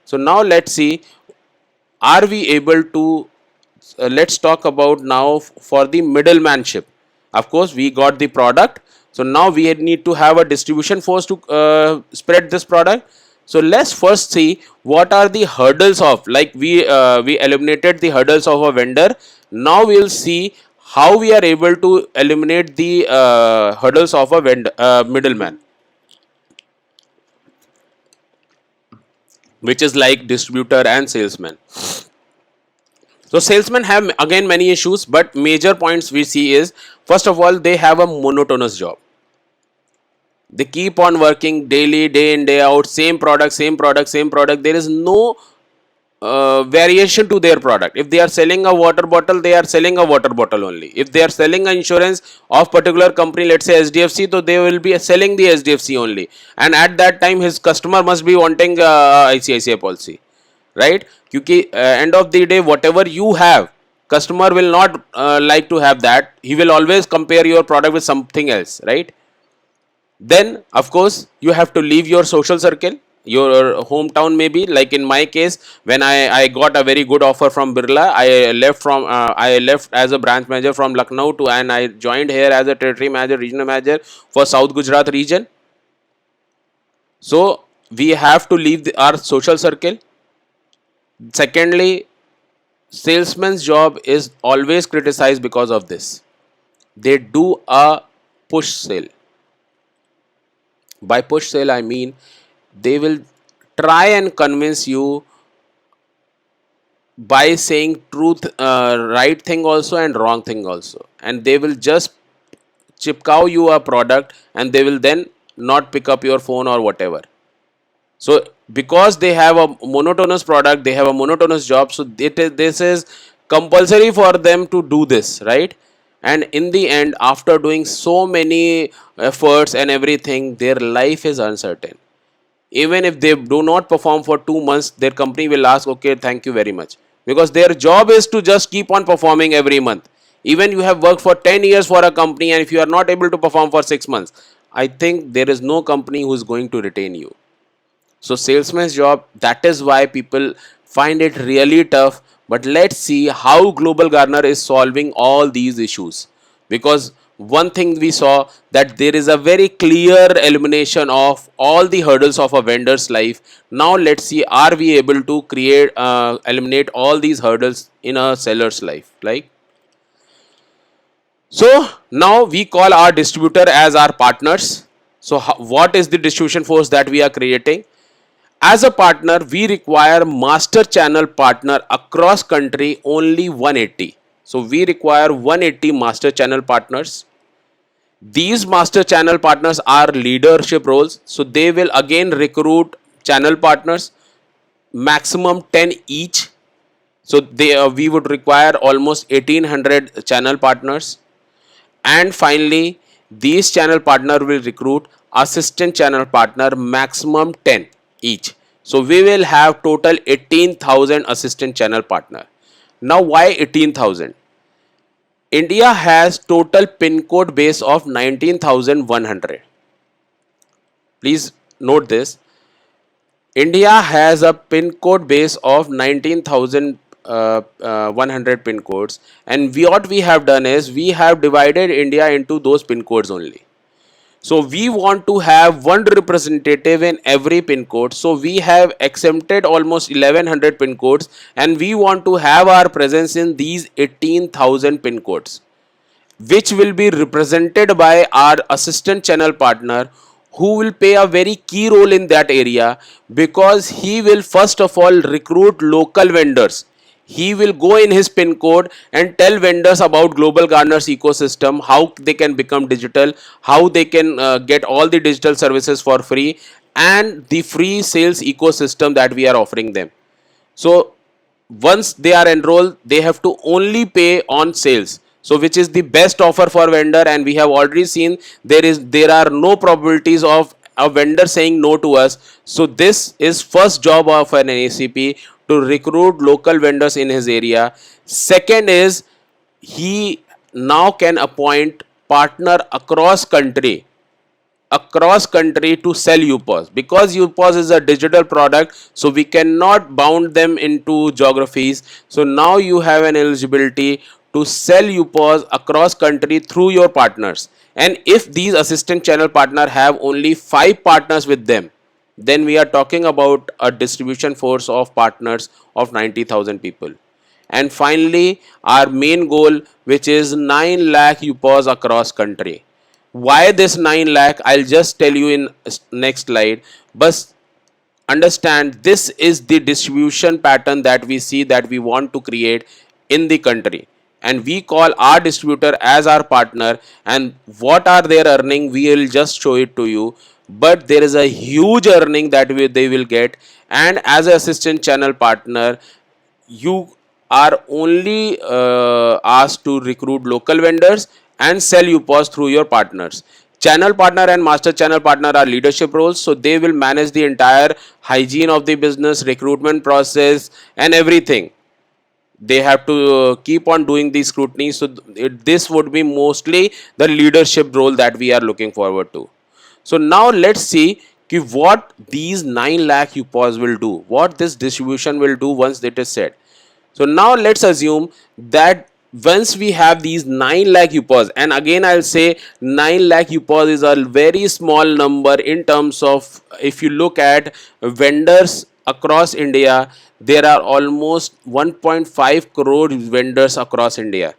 So now let's see, are we able to, let's talk about now for the middlemanship. Of course, we got the product. So now we need to have a distribution force to spread this product. So let's first see what are the hurdles of, like we eliminated the hurdles of a vendor. Now we'll see how we are able to eliminate the hurdles of a vendor middleman, which is like distributor and salesman. So salesmen have again many issues, but major points we see is, first of all, they have a monotonous job. They keep on working daily, day in, day out, same product, same product, same product. There is no variation to their product. If they are selling a water bottle, they are selling a water bottle only. If they are selling an insurance of particular company, let's say SDFC, so they will be selling the SDFC only. And at that time, his customer must be wanting ICICI policy, right? Because end of the day, whatever you have, customer will not like to have that. He will always compare your product with something else, right? Then of course you have to leave your social circle, your hometown. Maybe like in my case, when I got a very good offer from Birla, I left as a branch manager from Lucknow to, and I joined here as a territory manager, regional manager for South Gujarat region. So we have to leave our social circle. Secondly, salesman's job is always criticized because of this. They do a push sale. By push sale, I mean they will try and convince you by saying truth, right thing also and wrong thing also, and they will just chipcow you a product, and they will then not pick up your phone or whatever. So because they have a monotonous product, they have a monotonous job, so this is compulsory for them to do this, right? And in the end, after doing so many efforts and everything, their life is uncertain. Even if they do not perform for 2 months, their company will ask, okay, thank you very much, because their job is to just keep on performing every month. Even you have worked for 10 years for a company, and if you are not able to perform for 6 months, I think there is no company who is going to retain you. So salesman's job, that is why people find it really tough. But let's see how Global Garner is solving all these issues. Because one thing we saw, that there is a very clear elimination of all the hurdles of a vendor's life. Now let's see, are we able to create eliminate all these hurdles in a seller's life, like. So now we call our distributor as our partners. So what is the distribution force that we are creating? As a partner, we require master channel partner across country only 180. So we require 180 master channel partners. These master channel partners are leadership roles. So they will again recruit channel partners, maximum 10 each. So we would require almost 1800 channel partners. And finally, these channel partner will recruit assistant channel partner, maximum 10 each. So we will have total 18,000 assistant channel partner. Now why 18,000? India has total pin code base of 19,100. Please note this. India has a pin code base of 19,100 pin codes, and what we have done is we have divided India into those pin codes only. So we want to have one representative in every pin code. So we have exempted almost 1100 pin codes, and we want to have our presence in these 18,000 pin codes, which will be represented by our assistant channel partner, who will play a very key role in that area, because he will first of all recruit local vendors. He will go in his pin code and tell vendors about Global Garner's ecosystem, how they can become digital, how they can get all the digital services for free, and the free sales ecosystem that we are offering them. So once they are enrolled, they have to only pay on sales, so which is the best offer for vendor. And we have already seen there are no probabilities of a vendor saying no to us. So this is first job of an ACP, to recruit local vendors in his area. Second is, he now can appoint partner across country. across country to sell UPOS, because UPOS is a digital product, so we cannot bound them into geographies. So now you have an eligibility to sell UPOS across country through your partners. And if these assistant channel partner have only 5 partners with them, then we are talking about a distribution force of partners of 90,000 people. And finally, our main goal, which is 9 lakh UPOS across country. Why this 9 lakh? I'll just tell you in next slide. But understand, this is the distribution pattern that we see, that we want to create in the country, and we call our distributor as our partner. And what are their earning, we will just show it to you. But there is a huge earning that they will get. And as an assistant channel partner, you are only asked to recruit local vendors and sell UPOS through your partners. Channel partner and master channel partner are leadership roles, so they will manage the entire hygiene of the business, recruitment process, and everything. They have to keep on doing the scrutiny. So this would be mostly the leadership role that we are looking forward to. So now let's see what these 9 lakh UPOS will do, what this distribution will do once it is set. So now let's assume that once we have these 9 lakh UPOS, and again I'll say 9 lakh UPOS is a very small number in terms of, if you look at vendors across India, there are almost 1.5 crore vendors across India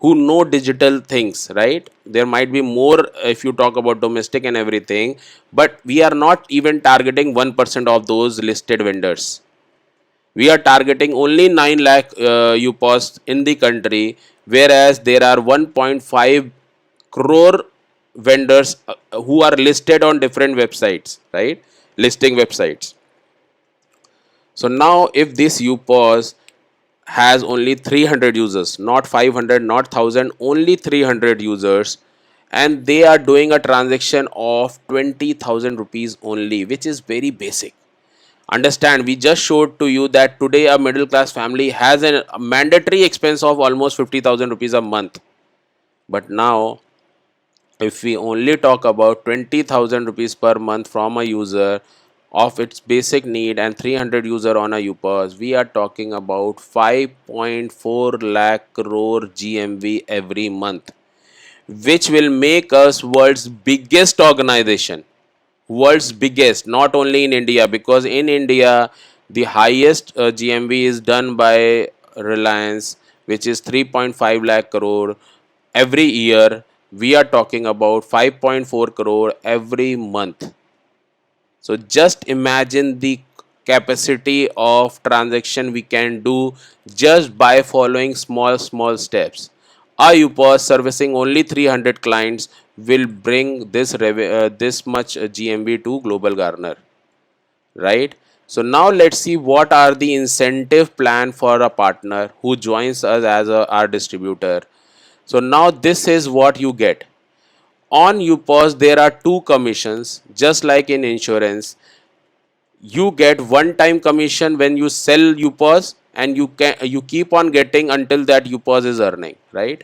who know digital things, right? There might be more if you talk about domestic and everything, but we are not even targeting 1% of those listed vendors. We are targeting only 9 lakh UPOS in the country, whereas there are 1.5 crore vendors who are listed on different websites, right? Listing websites. So now if this UPOS has only 300 users, not 500, not 1000, only 300 users, and they are doing a transaction of 20,000 rupees only, which is very basic. Understand, we just showed to you that today a middle class family has a mandatory expense of almost 50,000 rupees a month. But now, if we only talk about 20,000 rupees per month from a user of its basic need and 300 user on a UPOS, we are talking about 5.4 lakh crore GMV every month, which will make us world's biggest organization. World's biggest, not only in India, because in India the highest GMV is done by Reliance, which is 3.5 lakh crore every year. We are talking about 5.4 crore every month. So just imagine the capacity of transaction we can do just by following small steps. A UPOS servicing only 300 clients will bring this much GMV to Global Garner, right? So now let's see what are the incentive plan for a partner who joins us as our distributor. So now this is what you get. On UPOS there are two commissions, just like in insurance. You get one time commission when you sell UPOS, and you keep on getting until that UPOS is earning, right?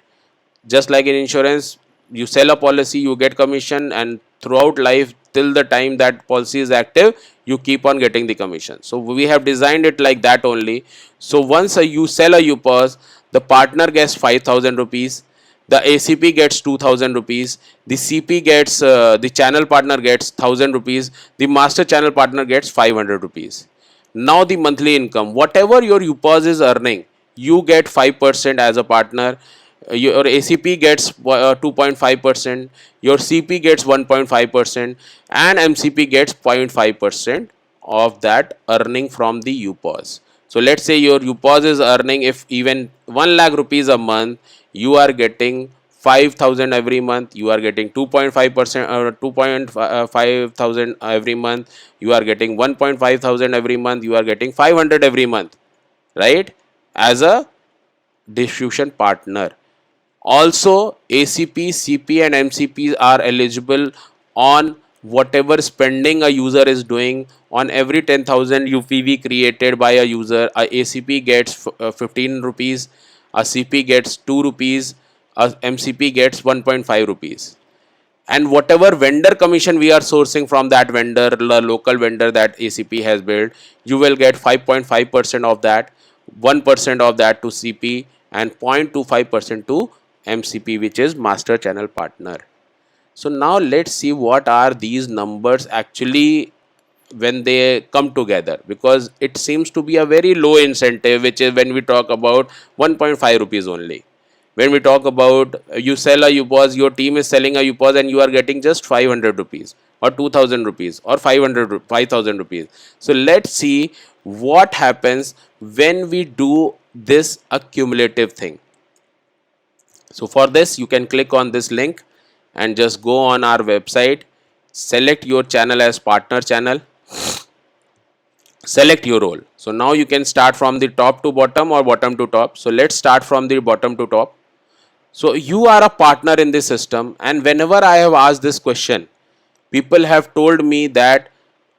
Just like in insurance, you sell a policy, you get commission, and throughout life till the time that policy is active, you keep on getting the commission. So we have designed it like that only. So once you sell a UPOS, the partner gets 5,000 rupees, the ACP gets 2,000 rupees, the CP gets the channel partner gets 1,000 rupees, the master channel partner gets 500 rupees. Now the monthly income, whatever your UPOS is earning, you get 5% as a partner. Your ACP gets 2.5%, your CP gets 1.5%, and MCP gets 0.5% of that earning from the UPOS. So let's say your UPOS is earning, if even 1 lakh rupees a month, you are getting 5,000 every month, you are getting 2.5% or 2.5 thousand every month, you are getting 1.5 thousand every month, you are getting 500 every month, right? As a distribution partner. Also, ACP, CP, and MCP are eligible on whatever spending a user is doing. On every 10,000 UPV created by a user, a ACP gets 15 rupees, a CP gets 2 rupees, a MCP gets 1.5 rupees. and whatever vendor commission we are sourcing from that vendor, the local vendor that ACP has built, you will get 5.5% of that, 1% of that to CP, and 0.25% to MCP, which is master channel partner. So now let's see what are these numbers actually when they come together, because it seems to be a very low incentive, which is when we talk about 1.5 rupees only. When we talk about you sell a UPOS, your team is selling a UPOS and you are getting just 500 rupees or 2000 rupees or 5,000 rupees. So let's see what happens when we do this accumulative thing. So for this, you can click on this link and just go on our website, select your channel as partner channel, select your role. So now you can start from the top to bottom or bottom to top. So let's start from the bottom to top. So you are a partner in this system, and whenever I have asked this question, people have told me that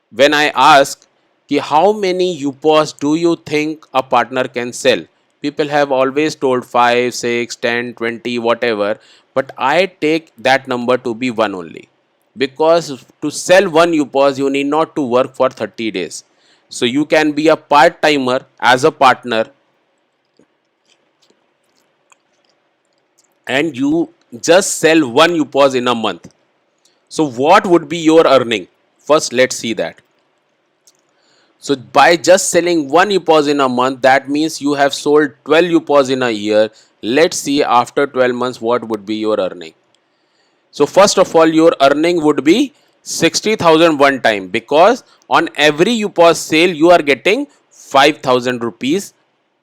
when I ask ki how many UPOS do you think a partner can sell, people have always told 5, 6, 10, 20, whatever, but I take that number to be 1 only, because to sell one UPOS you need not to work for 30 days. So you can be a part timer as a partner and you just sell one UPOS in a month. So what would be your earning? First, let's see that. So by just selling one UPOS in a month, that means you have sold 12 UPOS in a year. Let's see after 12 months what would be your earning. So first of all, your earning would be 60,000 one time, because on every UPOS sale you are getting 5,000 rupees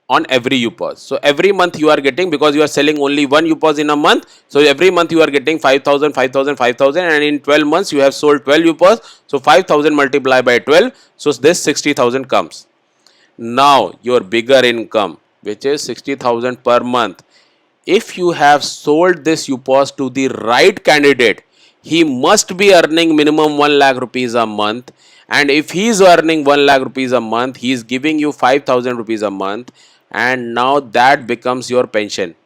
on every UPOS. So every month you are getting, because you are selling only one UPOS in a month, so every month you are getting 5,000, 5,000, 5,000, and in 12 months you have sold 12 UPOS. So 5,000 multiplied by 12, so this 60,000 comes. Now your bigger income, which is 60,000 per month, if you have sold this UPOS to the right candidate, he must be earning minimum 1 lakh rupees a month. And if he is earning 1 lakh rupees a month, he is giving you 5,000 rupees a month, and now that becomes your pension.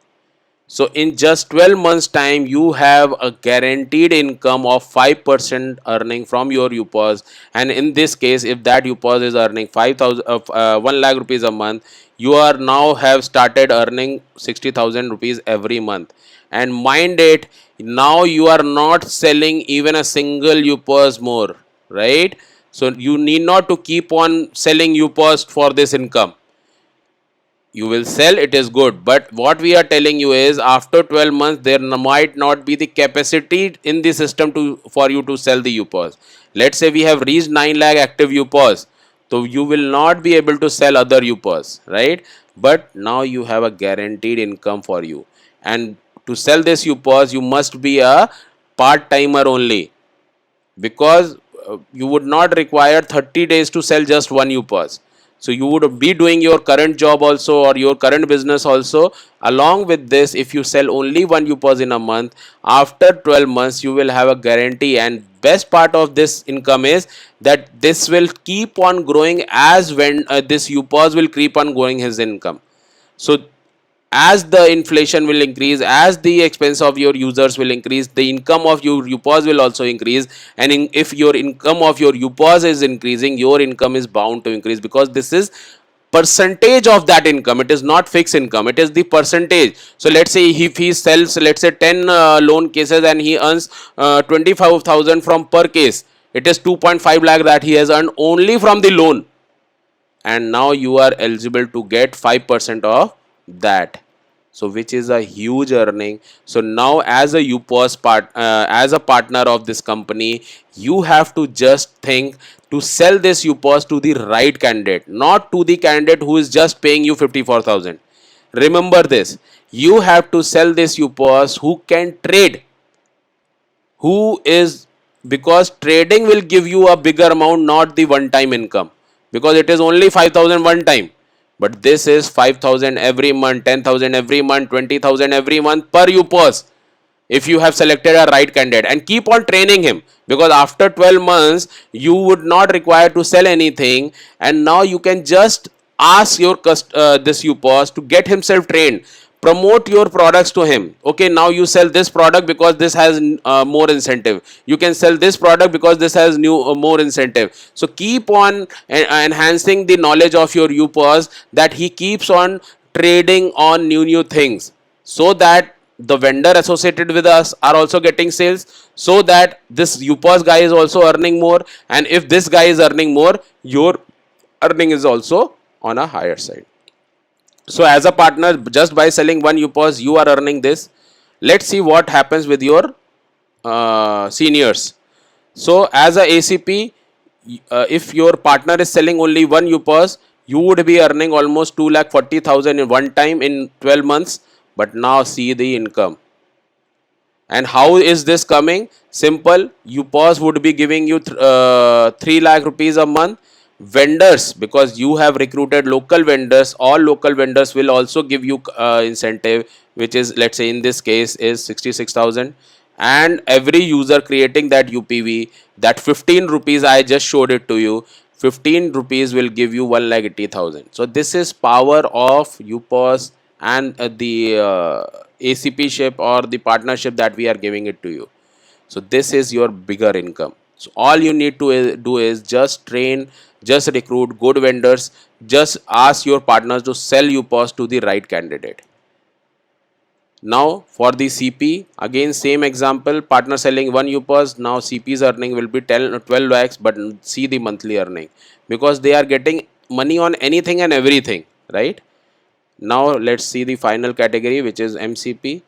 So in just 12 months time, you have a guaranteed income of 5% earning from your UPOS. And in this case, if that UPOS is earning 1 lakh rupees a month, you are now have started earning 60,000 rupees every month. And mind it, now you are not selling even a single UPOS more, right? So you need not to keep on selling UPOS for this income. You will sell, it is good, but what we are telling you is after 12 months there might not be the capacity in the system to for you to sell the UPOS. Let's say we have reached 9 lakh active UPOS, so you will not be able to sell other UPOS, right? But now you have a guaranteed income for you, and to sell this UPOS you must be a part timer only, because you would not require 30 days to sell just one UPOS. So you would be doing your current job also or your current business also. Along with this, if you sell only one UPOS in a month, after 12 months you will have a guarantee. And best part of this income is that this will keep on growing as when this UPOS will keep on growing his income. So as the inflation will increase, as the expense of your users will increase, the income of your UPOS will also increase. And if your income of your UPOS is increasing, your income is bound to increase, because this is percentage of that income. It is not fixed income, it is the percentage. So let's say if he sells, let's say 10 loan cases and he earns 25,000 from per case, it is 2.5 lakh that he has earned only from the loan, and now you are eligible to get 5% of that. So which is a huge earning. So now as a UPOS as a partner of this company, you have to just think to sell this UPOS to the right candidate, not to the candidate who is just paying you 54,000. Remember this, you have to sell this UPOS who can trade, who is, because trading will give you a bigger amount, not the one time income, because it is only 5,000 one time, but this is 5,000 every month, 10,000 every month, 20,000 every month per UPOS, if you have selected a right candidate, and keep on training him, because after 12 months you would not require to sell anything, and now you can just ask your this UPOS to get himself trained. promote your products to him. Okay, now you sell this product because this has more incentive. You can sell this product because this has new more incentive. So keep on enhancing the knowledge of your UPOS, that he keeps on trading on new things, so that the vendor associated with us are also getting sales, so that this UPOS guy is also earning more, and if this guy is earning more, your earning is also on a higher side. So as a partner, just by selling one UPOS, you are earning this. Let's see what happens with your seniors. So as a ACP, if your partner is selling only one UPOS, you would be earning almost 2,40,000 in one time in 12 months. But now see the income. And how is this coming? Simple. UPOS would be giving you 3 lakh rupees a month. Vendors, because you have recruited local vendors, all local vendors will also give you incentive, which is, let's say in this case, is 66,000. And every user creating that UPV, that 15 rupees I just showed it to you, 15 rupees will give you 1,80,000. So this is power of UPOS and the ACP ship or the partnership that we are giving it to you. So this is your bigger income. So all you need to do is just train, just recruit good vendors, just ask your partners to sell UPOS to the right candidate. Now for the CP, again same example, partner selling one UPOS, now CP's earning will be 12 lakhs, but see the monthly earning, because they are getting money on anything and everything, right? Now let's see the final category, which is MCP.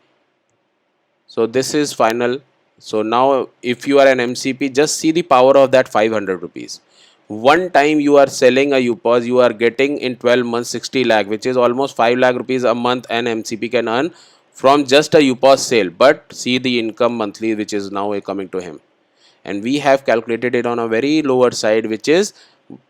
So this is final. So now if you are an MCP, just see the power of that 500 rupees. One time you are selling a UPOS, you are getting in 12 months 60 lakh, which is almost 5 lakh rupees a month an MCP can earn from just a UPOS sale. But see the income monthly, which is now coming to him. And we have calculated it on a very lower side, which is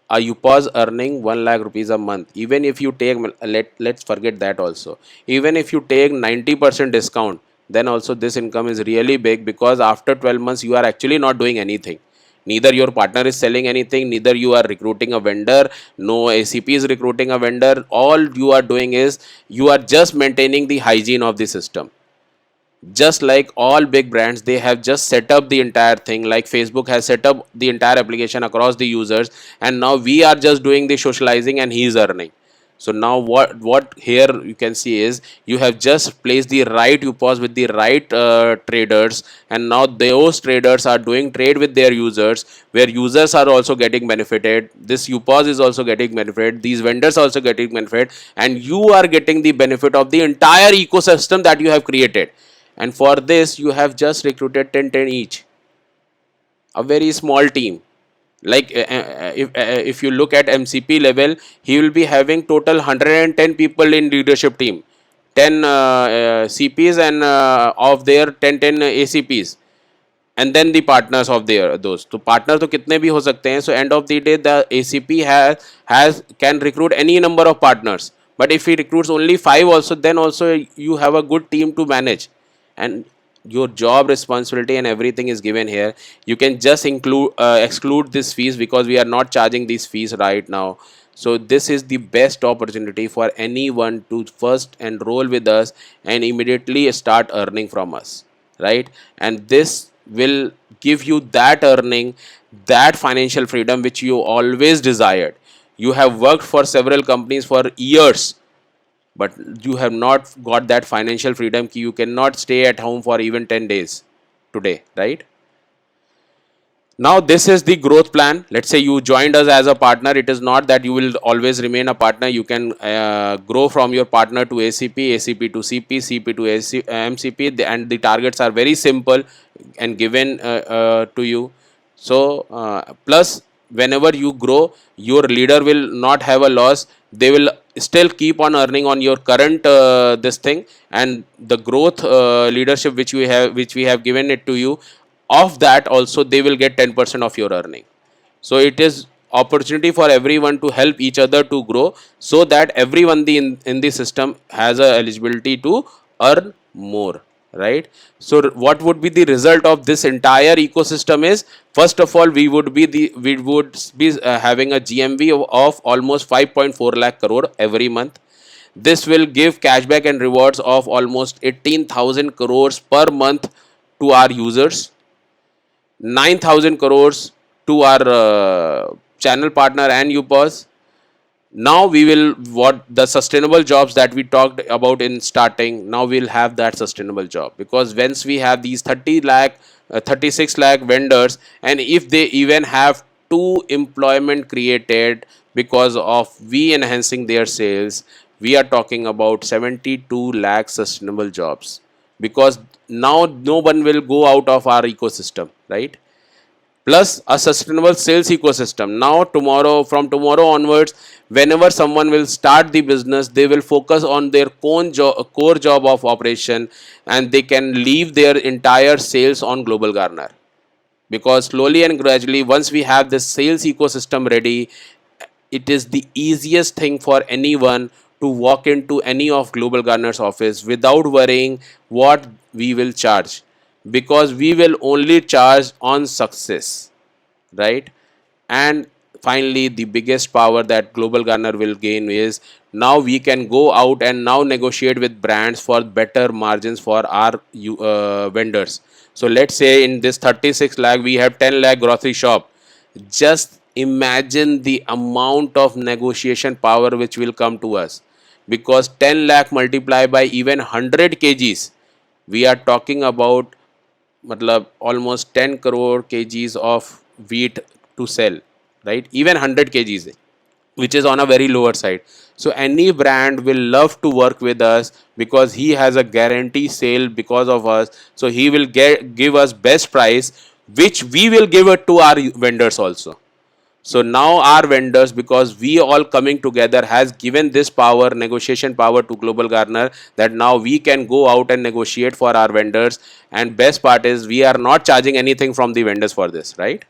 a UPOS earning 1 lakh rupees a month. Even if you take, let's forget that also. Even if you take 90% discount, then also this income is really big, because after 12 months you are actually not doing anything. Neither your partner is selling anything, neither you are recruiting a vendor, no ACP is recruiting a vendor. All you are doing is you are just maintaining the hygiene of the system. Just like all big brands, they have just set up the entire thing, like Facebook has set up the entire application across the users, and now we are just doing the socializing and he is earning. So now what here you can see is you have just placed the right UPOS with the right traders, and now those traders are doing trade with their users, where users are also getting benefited, this UPOS is also getting benefit, these vendors are also getting benefit, and you are getting the benefit of the entire ecosystem that you have created. And for this you have just recruited 10 each, a very small team. Like if you look at MCP level, he will be having total 110 people in leadership team, 10 CPs, and of their 10 ACPs, and then the partners of their those. So partner तो कितने भी हो सकते हैं. So end of the day the ACP has can recruit any number of partners, but if he recruits only 5 also, then also you have a good team to manage, and your job responsibility and everything is given here. You can just exclude this fees, because we are not charging these fees right now. So this is the best opportunity for anyone to first enroll with us and immediately start earning from us, right? And this will give you that earning, that financial freedom which you always desired. You have worked for several companies for years, but you have not got that financial freedom. You cannot stay at home for even 10 days today, right? Now this is the growth plan. Let's say you joined us as a partner. It is not that you will always remain a partner. You can grow from your partner to ACP, ACP to CP, CP to MCP, and the targets are very simple and given to you. So plus whenever you grow, your leader will not have a loss. They will still keep on earning on your current this thing, and the growth leadership which we have given it to you, of that also they will get 10% of your earning. So it is opportunity for everyone to help each other to grow, so that everyone in the system has a eligibility to earn more, right? So what would be the result of this entire ecosystem is, first of all, we would be having a GMV of almost 5.4 lakh crore every month. This will give cashback and rewards of almost 18,000 crores per month to our users, 9,000 crores to our channel partner and UPOS. Now we will, what the sustainable jobs that we talked about in starting, now we'll have that sustainable job, because once we have these 30 lakh 36 lakh vendors, and if they even have two employment created because of we enhancing their sales, we are talking about 72 lakh sustainable jobs, because now no one will go out of our ecosystem, right? Plus a sustainable sales ecosystem. Now tomorrow, from tomorrow onwards, whenever someone will start the business, they will focus on their core job of operation, and they can leave their entire sales on Global Garner, because slowly and gradually, once we have this sales ecosystem ready, it is the easiest thing for anyone to walk into any of Global Garner's office without worrying what we will charge, because we will only charge on success, right? And finally, the biggest power that Global Garner will gain is, now we can go out and now negotiate with brands for better margins for our vendors. So let's say in this 36 lakh we have 10 lakh grocery shop. Just imagine the amount of negotiation power which will come to us, because 10 lakh multiplied by even 100 kgs, we are talking about matlab almost 10 crore kgs of wheat to sell, right? Even 100 kgs, which is on a very lower side. So any brand will love to work with us, because he has a guarantee sale because of us. So he will give us best price, which we will give it to our vendors also. So now our vendors, because we all coming together, has given this power, negotiation power, to Global Garner, that now we can go out and negotiate for our vendors. And best part is, we are not charging anything from the vendors for this, right?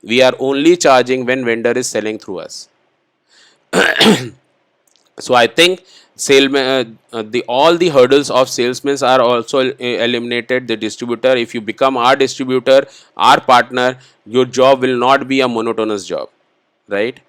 We are only charging when vendor is selling through us. So I think the all the hurdles of salesmen are also eliminated. The distributor, if you become our distributor, our partner, your job will not be a monotonous job, right?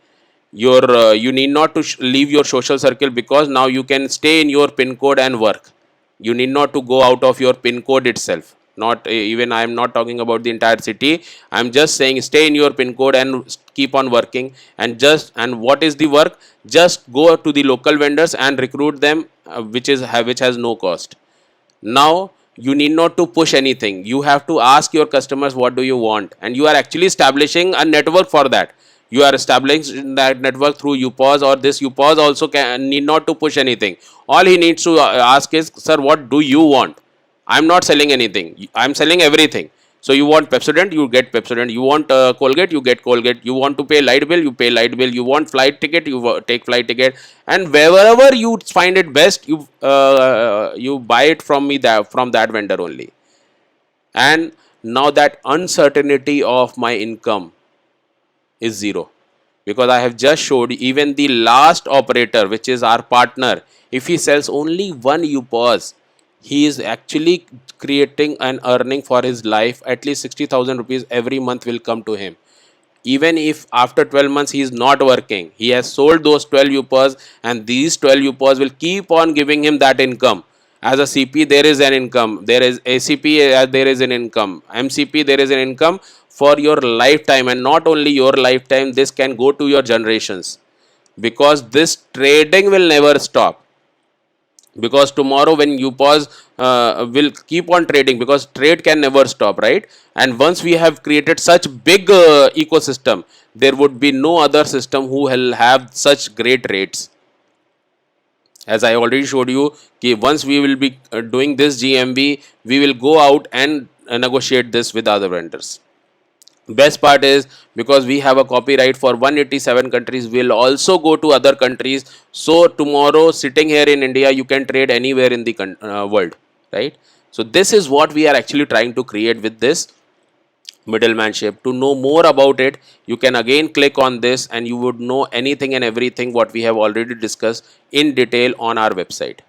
You need not to leave your social circle, because now you can stay in your pin code and work. You need not to go out of your pin code itself. Not even, I am not talking about the entire city. I am just saying, stay in your pin code and keep on working. And what is the work? Just go to the local vendors and recruit them, which has no cost. Now you need not to push anything. You have to ask your customers what do you want, and you are actually establishing a network for that. You are establishing that network through UPOS, or this UPOS also need not to push anything. All he needs to ask is, sir, what do you want? I'm not selling anything. I'm selling everything. So you want Pepsodent, you get Pepsodent. You want Colgate, you get Colgate. You want to pay light bill, you pay light bill. You want flight ticket, you take flight ticket. And wherever you find it best, you buy it from me, from that vendor only. And now that uncertainty of my income is zero, because I have just showed, even the last operator, which is our partner, if he sells only one UPOS, he is actually creating an earning for his life. At least 60,000 rupees every month will come to him. Even if after 12 months he is not working, he has sold those 12 UPOS, and these 12 UPOS will keep on giving him that income. As a CP, there is an income. There is ACP, there is an income. MCP, there is an income for your lifetime, and not only your lifetime, this can go to your generations, because this trading will never stop. Because tomorrow when you pause, will keep on trading, because trade can never stop, right? And once we have created such big ecosystem, there would be no other system who will have such great rates. As I already showed you, once we will be doing this GMV, we will go out and negotiate this with other vendors. Best part is, because we have a copyright for 187 countries, we'll also go to other countries. So tomorrow, sitting here in India, you can trade anywhere in the world, right? So this is what we are actually trying to create with this middlemanship. To know more about it, you can again click on this, and you would know anything and everything what we have already discussed in detail on our website.